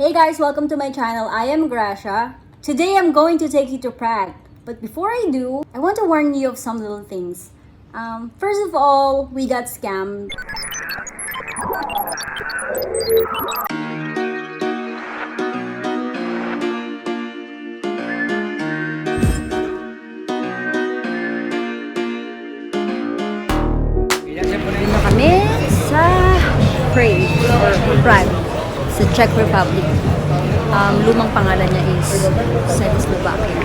Hey guys, welcome to my channel. I am Gracia. Today I'm going to take you to Prague. But before I do, I want to warn you of some little things. First of all, we got scammed. Dito kami sa Prague, sa Czech Republic. Lumang pangalan niya is Czechoslovakia.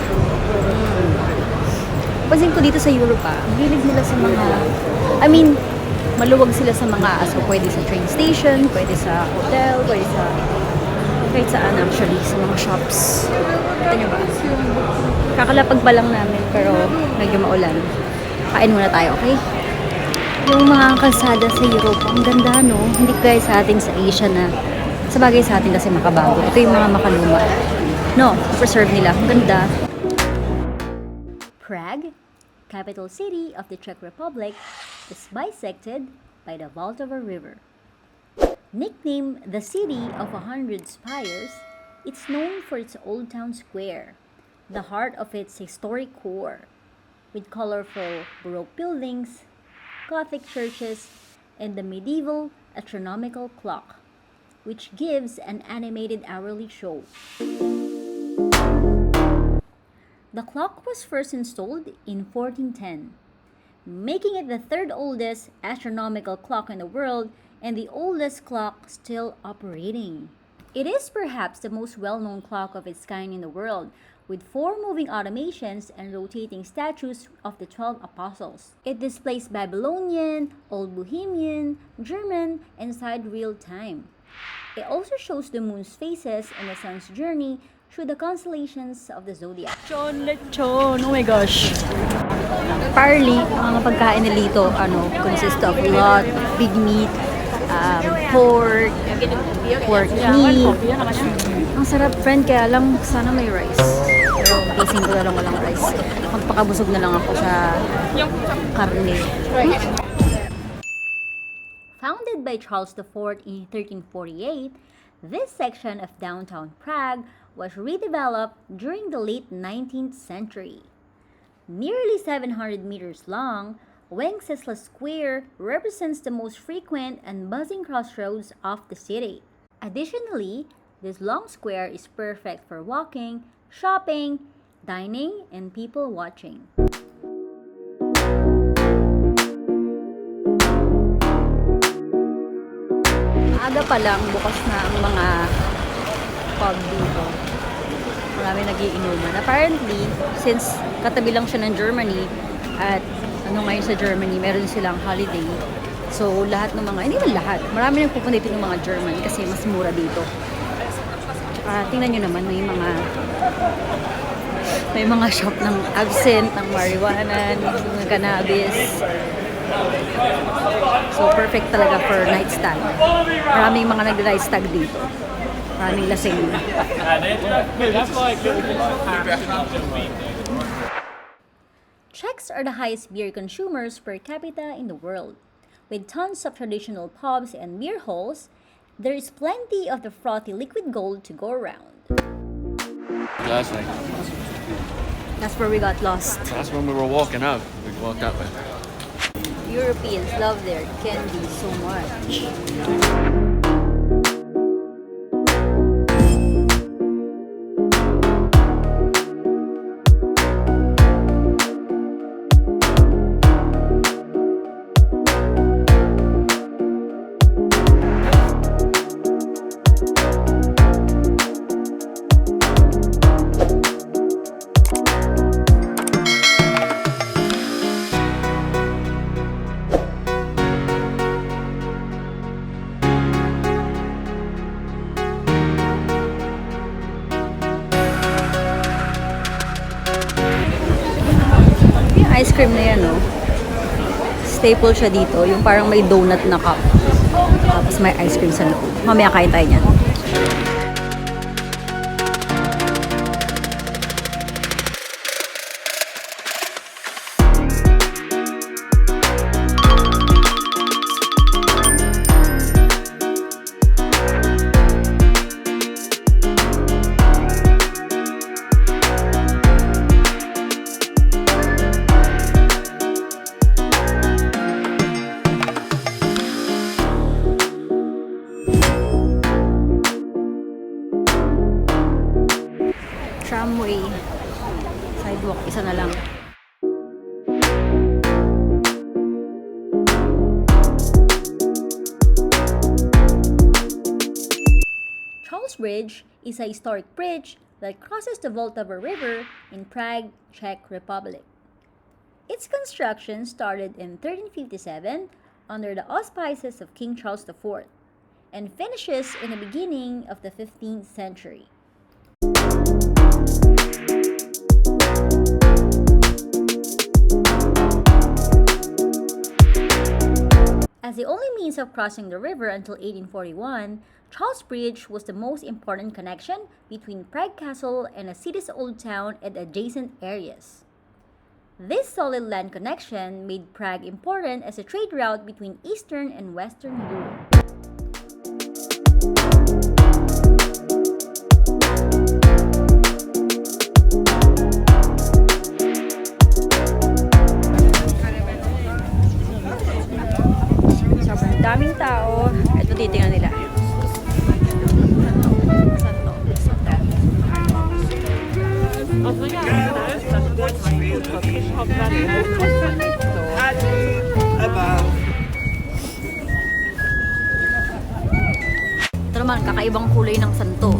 Pansin ko dito sa Europe hilig nila sa mga, maluwag sila sa mga aso. Pwede sa train station, pwede sa hotel, pwede sa kahit saan actually, sa mga shops. Kita nyo ba? Kakalapag pa lang namin pero medyo maulan. Kain muna tayo, okay? Yung mga kalsada sa Europe, ang ganda, no? Hindi gaya sa atin sa Asia na sa bagay sa atin kasi makabago. Ito yung mga makaluma. No, preserve nila. Ang ganda. Prague, capital city of the Czech Republic, is bisected by the Vltava River. Nicknamed the City of 100 Spires, it's known for its Old Town Square, the heart of its historic core, with colorful Baroque buildings, Gothic churches, and the medieval astronomical clock, which gives an animated hourly show. The clock was first installed in 1410, making it the third oldest astronomical clock in the world and the oldest clock still operating. It is perhaps the most well-known clock of its kind in the world, with 4 moving automations and rotating statues of the 12 apostles. It displays Babylonian, Old Bohemian, German, and sidereal time. It also shows the moon's phases and the sun's journey through the constellations of the zodiac. Lechon! Oh my gosh! Apparently, mga pagkain nila dito, consist of a lot, big meat, pork meat. Ang sarap, friend, kaya lang sana may rice. Pero gising ko na lang walang rice. Magpakabusog na lang ako sa karne. Founded by Charles IV in 1348, this section of downtown Prague was redeveloped during the late 19th century. Nearly 700 meters long, Wenceslas Square represents the most frequent and buzzing crossroads of the city. Additionally, this long square is perfect for walking, shopping, dining, and people watching. Aga pa lang, bukas na ang mga pub dito. Marami nagiinuman. Apparently, since katabi lang siya ng Germany, at ngayon sa Germany, meron silang holiday. So, lahat ng mga, hindi man lahat, marami nang pupunta dito ng mga German kasi mas mura dito. Tingnan nyo naman, may mga shop ng absinthe, ng marijuana, ng cannabis. So, perfect talaga for night stand. Maraming mga nag-night stand dito. Maraming lasing. Czechs are the highest beer consumers per capita in the world. With tons of traditional pubs and beer halls, there is plenty of the frothy liquid gold to go around. That's where we got lost. That's when we were walking out. We walked that way. Europeans love their candy so much. Ice cream na yan, staple siya dito. Yung parang may donut na cup. Tapos may ice cream sa loob. Mamaya kain tayo niyan. tramway. Sidewalk, isa na lang. Charles Bridge is a historic bridge that crosses the Vltava River in Prague, Czech Republic. Its construction started in 1357 under the auspices of King Charles IV and finishes in the beginning of the 15th century. As the only means of crossing the river until 1841, Charles Bridge was the most important connection between Prague Castle and the city's old town and adjacent areas. This solid land connection made Prague important as a trade route between Eastern and Western Europe. Sobrang daming tao. Ito titingnan nila. Ito naman, kakaibang kulay ng santo.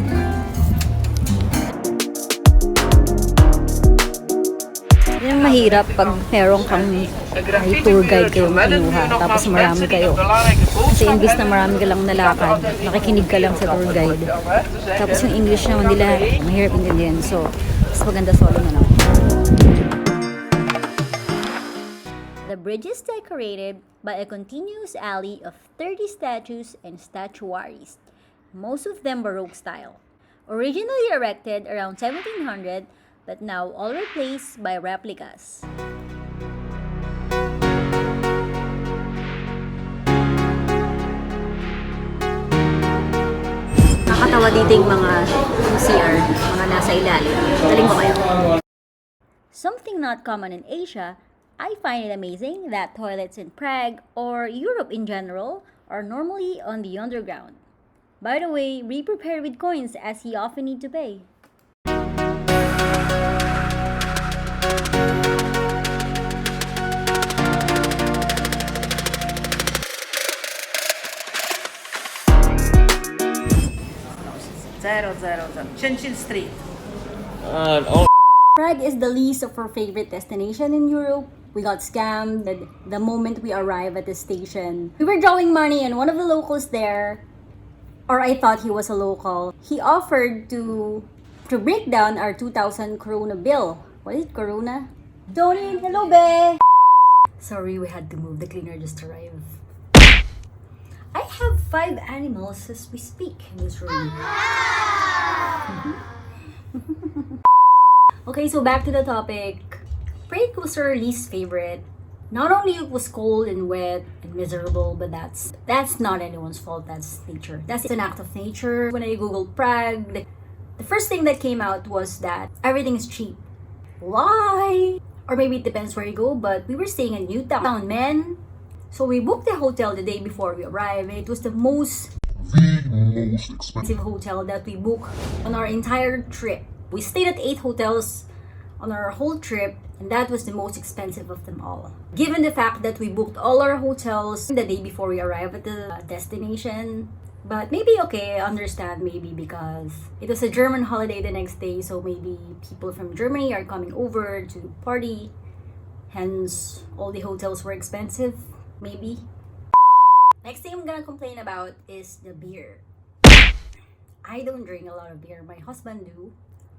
Yan ang mahirap pag meron kang may tour guide kayong kinuha, tapos marami kayo. Kasi imbis na marami ka lang nalakad, nakikinig ka lang sa tour guide. Tapos yung English naman nila, mahirap intindihan. So, mas maganda solo na lang. The bridge is decorated by a continuous alley of 30 statues and statuaries, most of them Baroque style. Originally erected around 1700, but now all replaced by replicas. Nakakatawa dito yung mga CR, mga nasa ilalim. Galing ko kayo. Something not common in Asia, I find it amazing that toilets in Prague or Europe in general are normally on the underground. By the way, be prepared with coins as you often need to pay. Chimney Street. Prague is the least of our favorite destination in Europe. We got scammed the moment we arrived at the station. We were drawing money and one of the locals there, or I thought he was a local, he offered to break down our 2,000 koruna bill. What is it, koruna? Donate, hello be! Sorry, we had to move. The cleaner just arrived. I have 5 animals as we speak in this room. Okay, so back to the topic. Prague was our least favorite. Not only it was cold and wet and miserable, but that's not anyone's fault. That's nature. That's an act of nature. When I googled Prague, the first thing that came out was that everything is cheap. Why? Or maybe it depends where you go, but we were staying in Newtown, man. So we booked the hotel the day before we arrived, and it was the most expensive hotel that we booked on our entire trip. We stayed at 8 hotels on our whole trip, and that was the most expensive of them all. Given the fact that we booked all our hotels the day before we arrived at the destination, but maybe okay, I understand maybe because it was a German holiday the next day, so maybe people from Germany are coming over to party, hence all the hotels were expensive, maybe. Next thing I'm gonna complain about is the beer. I don't drink a lot of beer, my husband do.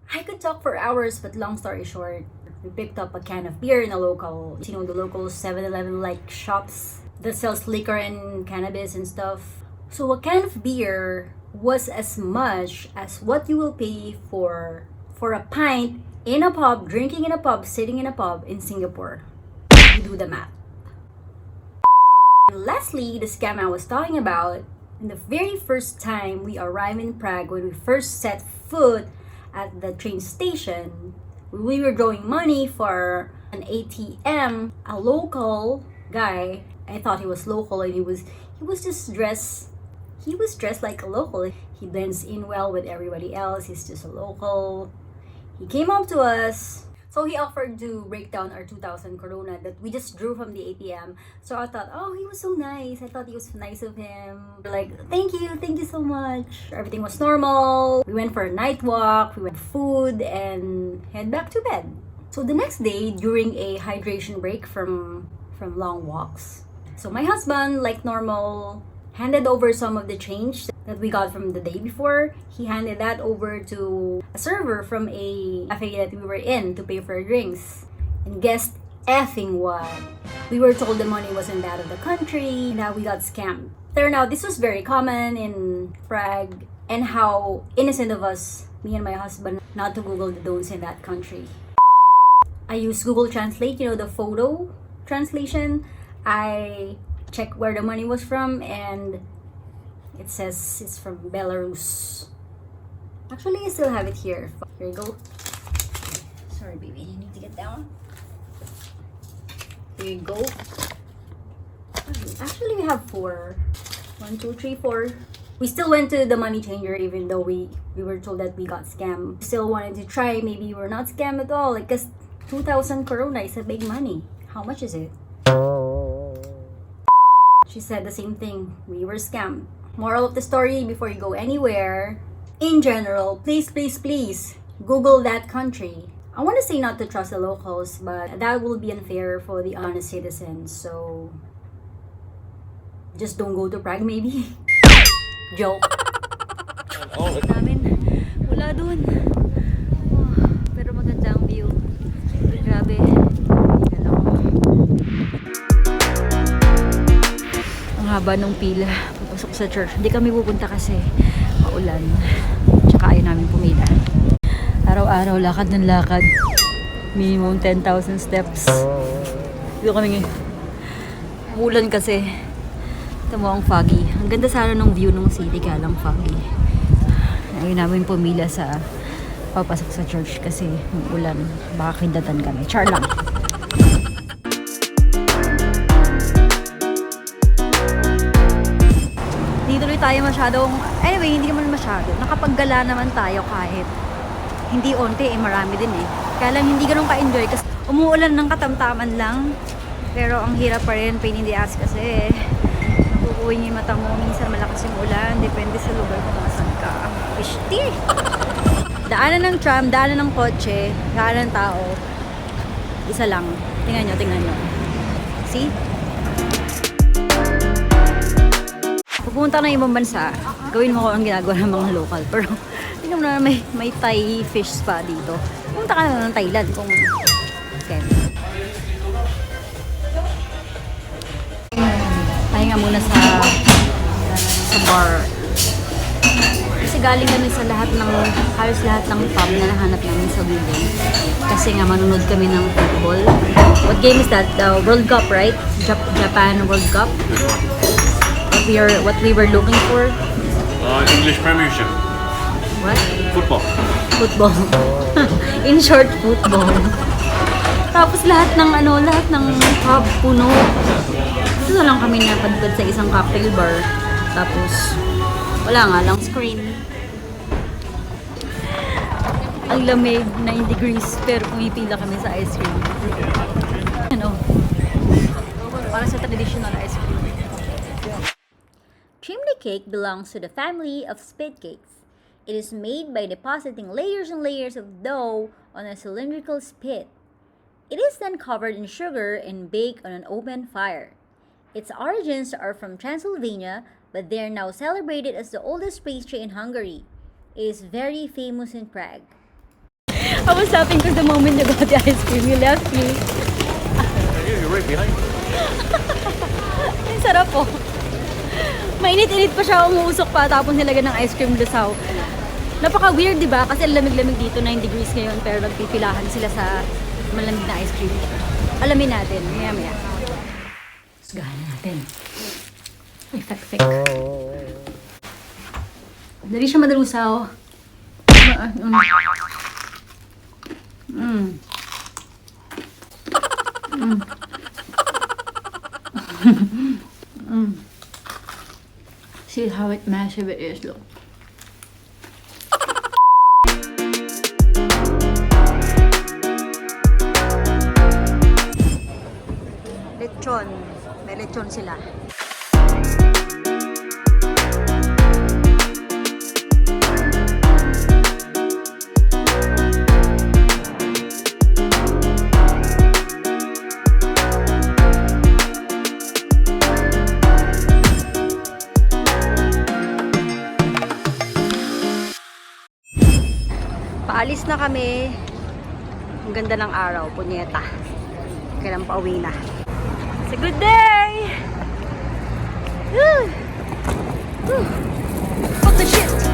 I could talk for hours, but long story short, we picked up a can of beer in a local, the local 7-Eleven like shops that sells liquor and cannabis and stuff. So a can of beer was as much as what you will pay for a pint in a pub, drinking in a pub, sitting in a pub in Singapore. You do the math. And lastly, the scam I was talking about, in the very first time we arrived in Prague, when we first set foot at the train station, we were drawing money for an ATM. A local guy, I thought he was local, and he was just dressed. He was dressed like a local. He blends in well with everybody else. He's just a local. He came up to us. So he offered to break down our 2,000 corona that we just drew from the ATM. So I thought, oh, he was so nice. I thought it was nice of him. Like, thank you so much. Everything was normal. We went for a night walk, we went food, and head back to bed. So the next day, during a hydration break from long walks, so my husband, like normal, handed over some of the change that we got from the day before. He handed that over to a server from a cafe that we were in to pay for our drinks. And guess effing what? We were told the money wasn't that of the country, and that we got scammed. Turned out this was very common in Prague, and how innocent of us, me and my husband, not to Google the don'ts in that country. I use Google Translate, the photo translation. I check where the money was from, and it says it's from Belarus. Actually, I still have it here. Here you go. Sorry, baby, you need to get down. Here you go. Actually, we have 4. 1, 2, 3, 4. We still went to the money changer even though we were told that we got scammed. Still wanted to try. Maybe we're not scammed at all. Like, cause 2,000 corona is a big money. How much is it? She said the same thing. We were scammed. Moral of the story, before you go anywhere, in general, please Google that country. I want to say not to trust the locals, but that will be unfair for the honest citizens. So, just don't go to Prague maybe. Joke. Namin, wala dun. Oh, pero maganda ang view. Grabe. Ang haba ng pila papasok sa church. Hindi kami pupunta kasi maulan. Tsaka ayaw namin pumila. Araw-araw, lakad ng lakad. Minimum 10,000 steps. Dito kami ngayon. Ulan kasi. Ito mo ang foggy. Ang ganda sana ng view ng city, kaya lang foggy. Ayaw namin pumila sa papasok sa church kasi ulan. Baka kidatan kami. Char lang. Hindi tuloy tayo masyadong, anyway, hindi naman masyado. Nakapaggala naman tayo kahit hindi onte, marami din eh. Kaya lang hindi ganun ka-enjoy kasi umuulan ng katamtaman lang. Pero ang hirap pa rin, pain in the ass kasi nakukuha niyo yung mata mo. Minsan malakas yung ulan, depende sa lugar kung nasan ka. Pishti! Daanan ng tram, daanan ng kotse, daanan ng tao. Isa lang. Tingnan nyo. See? Pupunta na ibang bansa, gawin mo ko ang ginagawa ng mga local. Pero, tingnan mo na may Thai fish spa dito. Pumunta ka na ng Thailand kung okay. Pahinga muna sa bar. Kasi galing kami sa halos lahat ng pub na nahanap namin sa Google. Kasi nga manunod kami ng football. What game is that? The World Cup, right? Japan World Cup? What we were looking for? English Premiership. What? Football. In short, football. Tapos lahat ng pub puno. Ito na lang kami napadpad sa isang cocktail bar. Tapos wala nga lang screen. Ang lamig, 9 degrees, pero pumipila kami sa ice cream. Para sa traditional ice cream. Chimney cake belongs to the family of spit cakes. It is made by depositing layers and layers of dough on a cylindrical spit. It is then covered in sugar and baked on an open fire. Its origins are from Transylvania, but they are now celebrated as the oldest pastry in Hungary. It is very famous in Prague. I was laughing because the moment you got the ice cream, you left me. You're right behind me. Ang sarap po. Mainit-init pa siya, umuusok pa, tapos nilagyan ng ice cream lusaw. Napaka-weird, di ba? Kasi lamig-lamig dito, 9 degrees ngayon, pero nagpipilahan sila sa malamig na ice cream. Alamin natin, maya-maya. Gahan natin. Ay, fek. Dali siya madalusaw. See how massive it is, look. lechon sila. Paalis na kami. Ang ganda ng araw, punyeta. Kailan pauwi na. It's a good day! Woo! Woo! Fuck the shit!